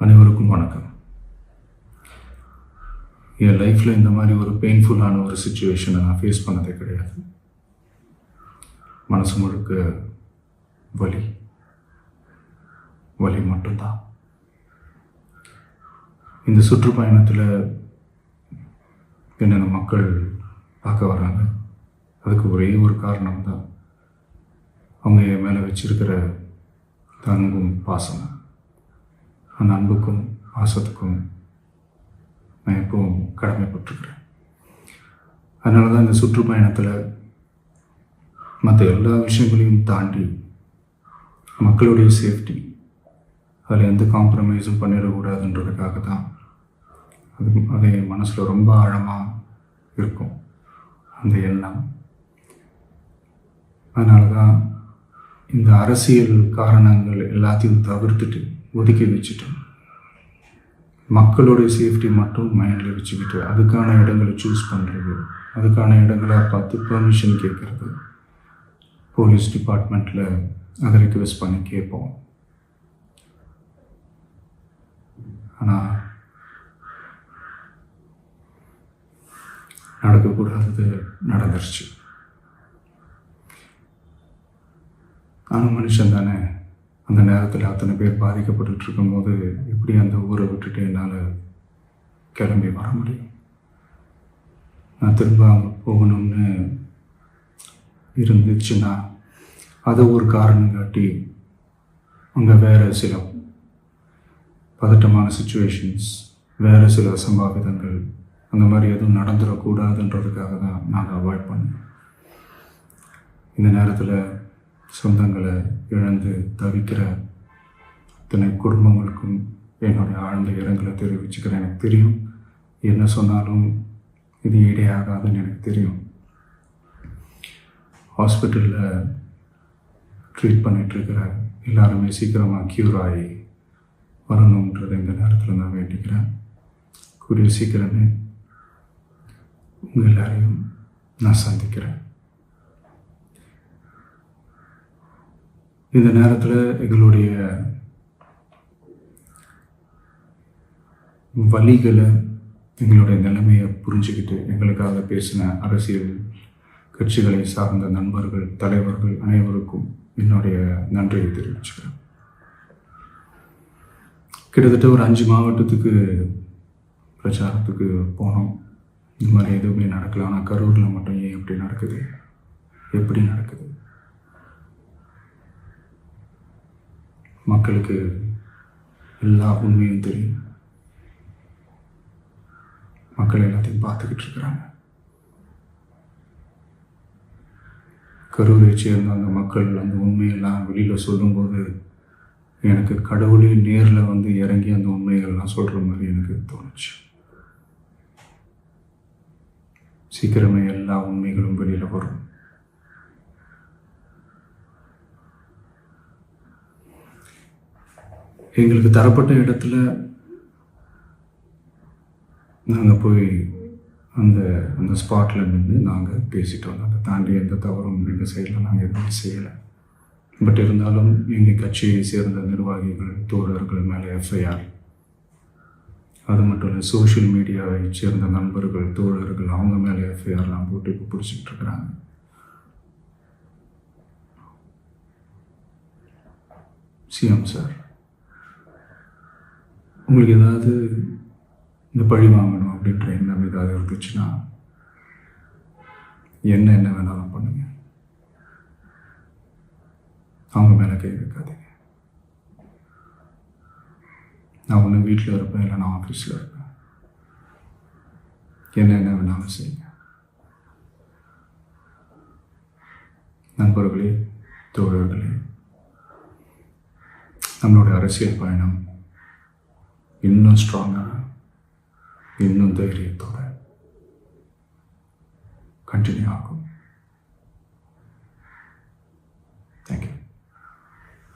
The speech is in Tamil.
அனைவருக்கும் வணக்கம். என் லைஃப்பில் இந்த மாதிரி ஒரு பெயின்ஃபுல்லான ஒரு சுச்சுவேஷனை நான் ஃபேஸ் பண்ணதே கிடையாது. மனசு முழுக்க வலி வலி மட்டும்தான். இந்த சுற்றுப்பயணத்தில் என்னென்ன மக்கள் பார்க்க வராங்க, அதுக்கு ஒரே ஒரு காரணம் தான் அவங்க என் மேலே வச்சிருக்கிற அன்பும் பாசம். அந்த அன்புக்கும் பாசத்துக்கும் நான் எப்பவும் கடமைப்பட்டிருக்கிறேன். அதனால தான் இந்த சுற்றுப்பயணத்தில் மற்ற எல்லா விஷயங்களையும் தாண்டி மக்களுடைய சேஃப்டி, அதில் எந்த காம்ப்ரமைஸும் பண்ணிடக்கூடாதுன்றதுக்காக தான் அது என் மனசில் ரொம்ப ஆழமாக இருக்கும் அந்த எண்ணம். அதனால தான் இந்த அரசியல் காரணங்கள் எல்லாத்தையும் தவிர்த்துட்டு ஒதுக்கி வச்சுட்டு மக்களுடைய சேஃப்டி மட்டும் மைண்டில் வச்சுக்கிட்டு அதுக்கான இடங்களை சூஸ் பண்ணுறது, அதுக்கான இடங்களை பார்த்து பெர்மிஷன் கேட்குறது, போலீஸ் டிபார்ட்மெண்ட்டில் அதை ரிக்வெஸ்ட் பண்ணி கேட்போம். ஆனால் நடக்கக்கூடாதது நடந்துருச்சு. நானும் மனுஷன் தானே. அந்த நேரத்தில் அத்தனை பேர் பாதிக்கப்பட்டு இருக்கும்போது எப்படி அந்த ஊரை விட்டுட்டு என்னால் கிளம்பி வர முடியும்? நான் திரும்ப அங்கே போகணும்னு இருந்துச்சுன்னா அதை ஒரு காரணம் காட்டி அங்கே வேறு சில பதட்டமான சுச்சுவேஷன்ஸ், வேறு சில அசம்பாவிதங்கள் அந்த மாதிரி எதுவும் நடந்துடக்கூடாதுன்றதுக்காக தான் நாங்கள் அவாய்ட் பண்ணோம். இந்த நேரத்தில் சொந்தங்களை இழந்து தவிக்கிற அத்தனை குடும்பங்களுக்கும் என்னுடைய ஆழ்ந்த இரங்கலை தெரிவிச்சுக்கிறேன். எனக்கு தெரியும், என்ன சொன்னாலும் இது ஈடையாகாதுன்னு எனக்கு தெரியும். ஹாஸ்பிட்டலில் ட்ரீட் பண்ணிகிட்ருக்கிற எல்லாருமே சீக்கிரமாக க்யூர் ஆகி வரணுன்றதை இந்த நேரத்தில் நான் வேண்டிக்கிறேன். கூடிய சீக்கிரமே உங்கள் எல்லாரையும் நான் சந்திக்கிறேன். இந்த நேரத்தில் எங்களுடைய வலிகளை, எங்களுடைய நிலைமையை புரிஞ்சுக்கிட்டு எங்களுக்காக பேசின அரசியல் கட்சிகளை சார்ந்த நண்பர்கள், தலைவர்கள் அனைவருக்கும் என்னுடைய நன்றியை தெரிவிச்சுக்கிறேன். கிட்டத்தட்ட ஒரு 5 மாவட்டத்துக்கு பிரச்சாரத்துக்கு போனோம். இந்த மாதிரி எதுவுமே நடக்கல. ஆனால் கரூரில் மட்டும் ஏன் எப்படி நடக்குது, எப்படி நடக்குது? மக்களுக்கு எல்லா உண்மையும் தெரியும். மக்கள் எல்லாத்தையும் பார்த்துக்கிட்டு இருக்கிறாங்க. கரூரை சேர்ந்த அந்த மக்கள் அந்த உண்மையெல்லாம் வெளியில் சொல்லும்போது எனக்கு கடவுளே நேரில் வந்து இறங்கி அந்த உண்மைகள்லாம் சொல்கிற மாதிரி எனக்கு தோணுச்சு. சீக்கிரமே எல்லா உண்மைகளும் வெளியில் வரும். எங்களுக்கு தரப்பட்ட இடத்துல நாங்கள் போய் அந்த ஸ்பாட்டில் நின்று நாங்கள் பேசிட்டு வந்தோம். அதை தாண்டி எந்த தவறும் எங்கள் சைடில் நாங்கள் எதுவுமே செய்யலை. பட் இருந்தாலும் எங்கள் கட்சியை சேர்ந்த நிர்வாகிகள், தோழர்கள் மேலே எஃப்ஐஆர், அது மட்டும் இல்லை சோஷியல் மீடியாவை சேர்ந்த நண்பர்கள், தோழர்கள் அவங்க மேலே எஃப்ஐஆர்லாம் போட்டு இப்போ பிடிச்சிக்கிட்டு இருக்கிறாங்க. சிஎம் சார், உங்களுக்கு ஏதாவது இந்த பழி வாங்கணும் அப்படின்ற எண்ணம் ஏதாவது இருந்துச்சுன்னா என்ன வேணாலும் பண்ணுங்க. அவங்க மேலே கை வைக்காதீங்க. நான் ஒன்று வீட்டில் இருப்பேன், இல்லை நான் ஆஃபீஸில் இருப்பேன். என்ன வேணாலும் செய்யுங்க. நண்பர்களே, தோழர்களே, நம்மளுடைய அரசியல் பயணம் இன்னும் ஸ்ட்ராங்காக, இன்னும் தைரியத்தோட கண்டினியூ ஆகும்.